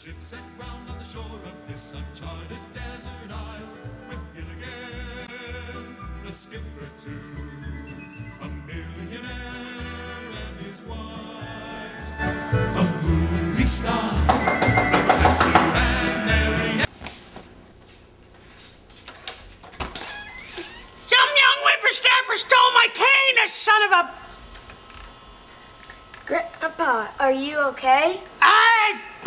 ship set round on the shore of this uncharted desert isle, with Gilligan, a skipper too, a millionaire and his wife, a movie star, a professor and Mary. Some young whippersnapper stole my cane, that son of a... Grandpa, are you okay?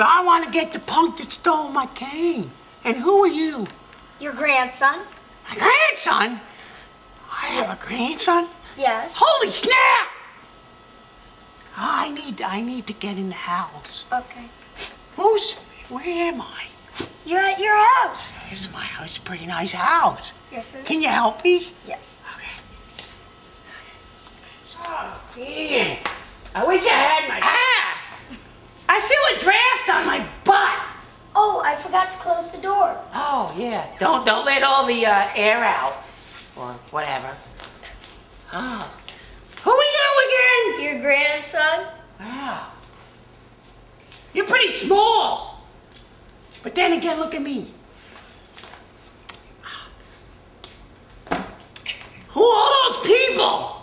I want to get the punk that stole my cane. And who are you? Your grandson? My grandson? I have a grandson? Yes. Holy snap! I need to get in the house. Okay. Where am I? You're at your house. This is my house, a pretty nice house. Yes, it is. Can you help me? Yes. Okay. Oh, man. I wish I had my... I feel a draft on my butt. Oh, I forgot to close the door. Oh, yeah. Don't let all the air out. Or whatever. Oh. Who are you again? Your grandson? Wow. You're pretty small. But then again, look at me. Who are all those people?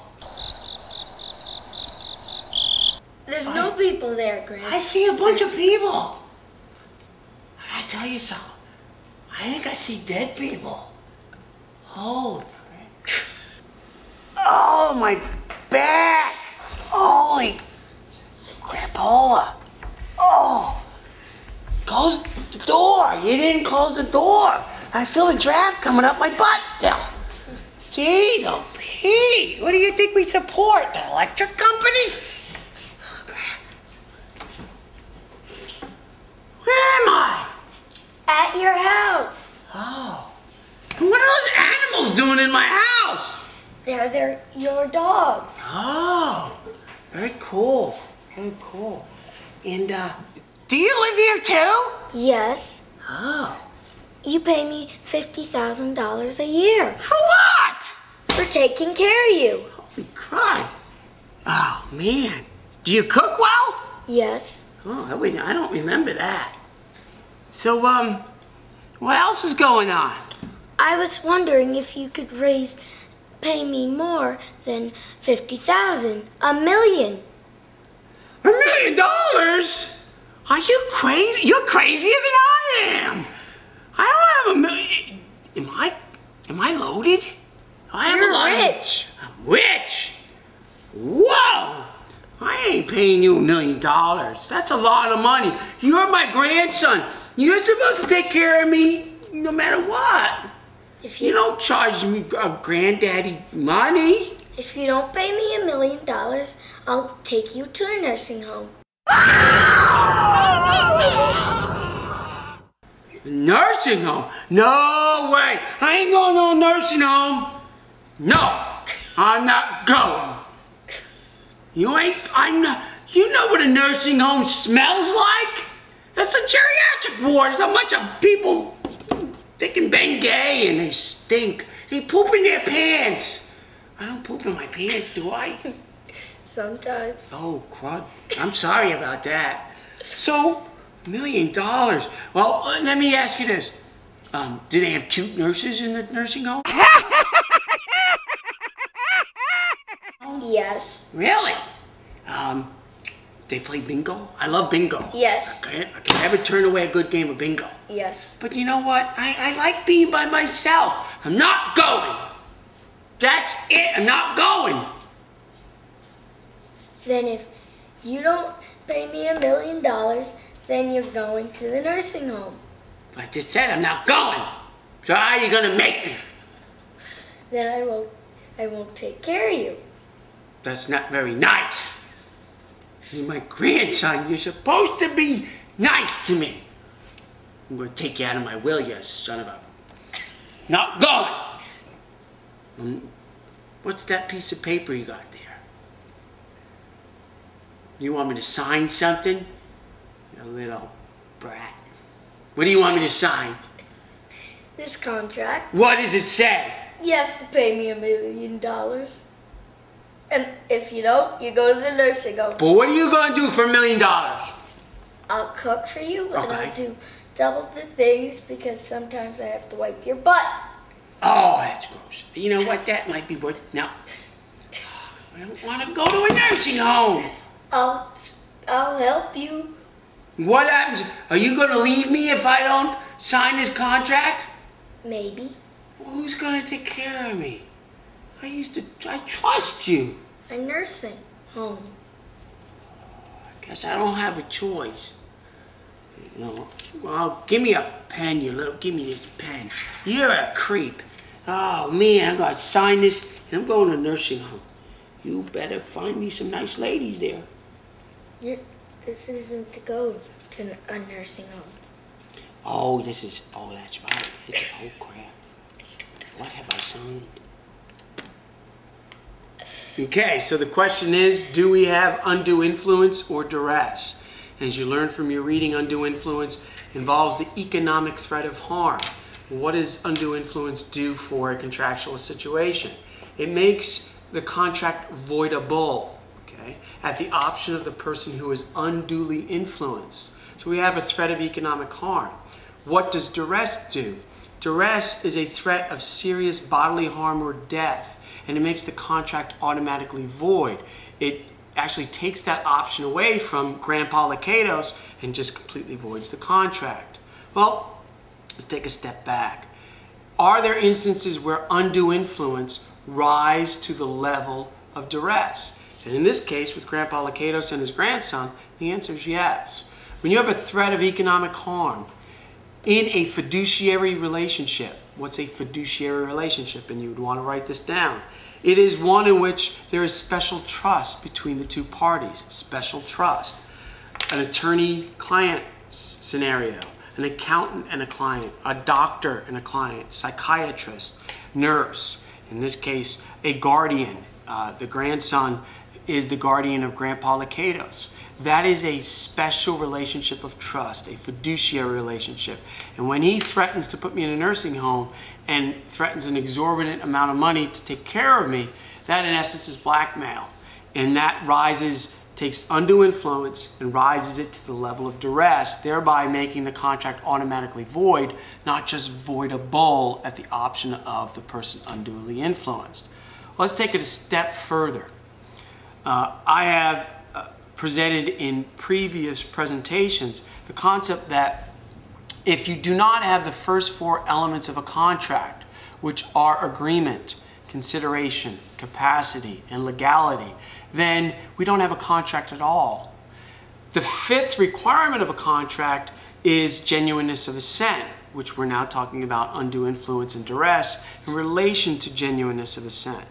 There's no people there, Grandpa. I see a bunch of people. I gotta tell you something. I think I see dead people. Holy crap. Oh, my back. Holy crapola. Oh. Close the door. You didn't close the door. I feel a draft coming up my butt still. Jeez, oh Pete. What do you think we support? The electric company? Where am I? At your house. Oh. And what are those animals doing in my house? They're your dogs. Oh. Very cool. Very cool. And, do you live here too? Yes. Oh. You pay me $50,000 a year. For what? For taking care of you. Holy crap. Oh, man. Do you cook well? Yes. Oh, I don't remember that. So, what else is going on? I was wondering if you could pay me more than $50,000, $1 million. $1 million? Are you crazy? You're crazier than I am. I don't have $1 million. Am I loaded? You're rich. I'm rich. Whoa! I ain't paying you $1 million. That's a lot of money. You're my grandson. You're supposed to take care of me no matter what. If You don't charge me granddaddy money. If you don't pay me $1 million, I'll take you to a nursing home. Nursing home? No way. I ain't going to a nursing home. No, I'm not going. You know what a nursing home smells like? That's a geriatric ward. There's a bunch of people taking Bengay and they stink. They poop in their pants. I don't poop in my pants, do I? Sometimes. Oh, crud. I'm sorry about that. So, $1 million. Well, let me ask you this. Do they have cute nurses in the nursing home? Yes. Really? They play bingo? I love bingo. Yes. I can never turn away a good game of bingo. Yes. But you know what? I like being by myself. I'm not going. That's it. I'm not going. Then if you don't pay me $1 million, then you're going to the nursing home. I just said I'm not going. So how are you going to make me? Then I won't take care of you. That's not very nice. You're my grandson. You're supposed to be nice to me. I'm going to take you out of my will, you son of a... Not going. What's that piece of paper you got there? You want me to sign something? You little brat. What do you want me to sign? This contract. What does it say? You have to pay me $1 million. And if you don't, you go to the nursing home. But what are you going to do for $1 million? I'll cook for you, and Okay. I'll do double the things because sometimes I have to wipe your butt. Oh, that's gross. You know what? That might be what. Now, I don't want to go to a nursing home. I'll help you. What happens? Are you going to leave me if I don't sign this contract? Maybe. Well, who's going to take care of me? I trust you. A nursing home. I guess I don't have a choice. You know, well, give me a pen, give me this pen. You're a creep. Oh man, I gotta sign this and I'm going to a nursing home. You better find me some nice ladies there. This isn't to go to a nursing home. Oh, that's right. Oh crap. What have I signed? Okay, so the question is, do we have undue influence or duress? As you learn from your reading, undue influence involves the economic threat of harm. What does undue influence do for a contractual situation? It makes the contract voidable, okay, at the option of the person who is unduly influenced. So we have a threat of economic harm. What does duress do? Duress is a threat of serious bodily harm or death, and it makes the contract automatically void. It actually takes that option away from Grandpa Lakatos and just completely voids the contract. Well, let's take a step back. Are there instances where undue influence rise to the level of duress? And in this case, with Grandpa Lakatos and his grandson, the answer is yes. When you have a threat of economic harm in a fiduciary relationship, what's a fiduciary relationship? And you would want to write this down. It is one in which there is special trust between the two parties. Special trust. An attorney-client scenario. An accountant and a client. A doctor and a client. Psychiatrist. Nurse. In this case, a guardian. The grandson is the guardian of Grandpa Lakatos. That is a special relationship of trust, a fiduciary relationship. And when he threatens to put me in a nursing home and threatens an exorbitant amount of money to take care of me, that in essence is blackmail. And that takes undue influence and rises it to the level of duress, thereby making the contract automatically void, not just voidable at the option of the person unduly influenced. Let's take it a step further. I have presented in previous presentations the concept that if you do not have the first four elements of a contract, which are agreement, consideration, capacity, and legality, then we don't have a contract at all. The fifth requirement of a contract is genuineness of assent, which we're now talking about undue influence and duress in relation to genuineness of assent.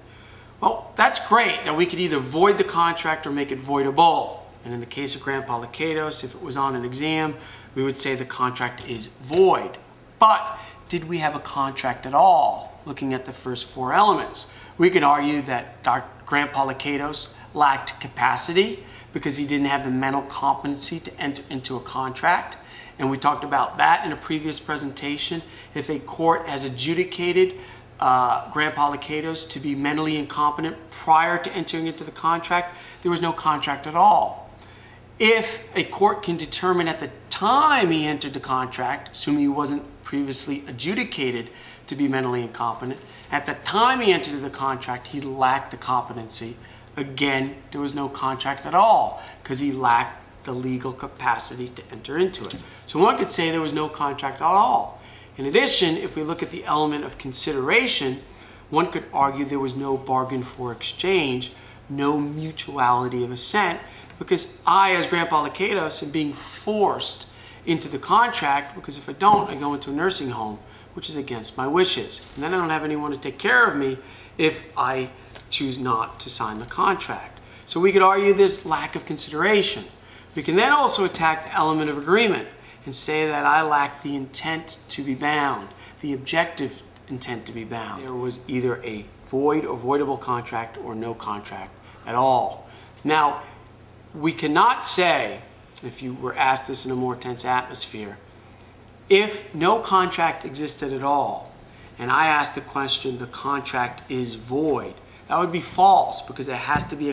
Well, that's great that we could either void the contract or make it voidable. And in the case of Grandpa Lakatos, if it was on an exam, we would say the contract is void. But did we have a contract at all, looking at the first four elements? We could argue that Grandpa Lakatos lacked capacity because he didn't have the mental competency to enter into a contract. And we talked about that in a previous presentation. If a court has adjudicated Grandpa Lakatos to be mentally incompetent prior to entering into the contract, there was no contract at all. If a court can determine at the time he entered the contract, assuming he wasn't previously adjudicated to be mentally incompetent, at the time he entered the contract, he lacked the competency. Again, there was no contract at all because he lacked the legal capacity to enter into it. So one could say there was no contract at all. In addition, if we look at the element of consideration, one could argue there was no bargain for exchange, no mutuality of assent, because I, as Grandpa Lakatos, am being forced into the contract because if I don't, I go into a nursing home, which is against my wishes. And then I don't have anyone to take care of me if I choose not to sign the contract. So we could argue this lack of consideration. We can then also attack the element of agreement and say that I lack the intent to be bound, the objective intent to be bound. There was either a void or voidable contract or no contract at all. Now, we cannot say, if you were asked this in a more tense atmosphere, if no contract existed at all, and I asked the question, the contract is void, that would be false because there has to be a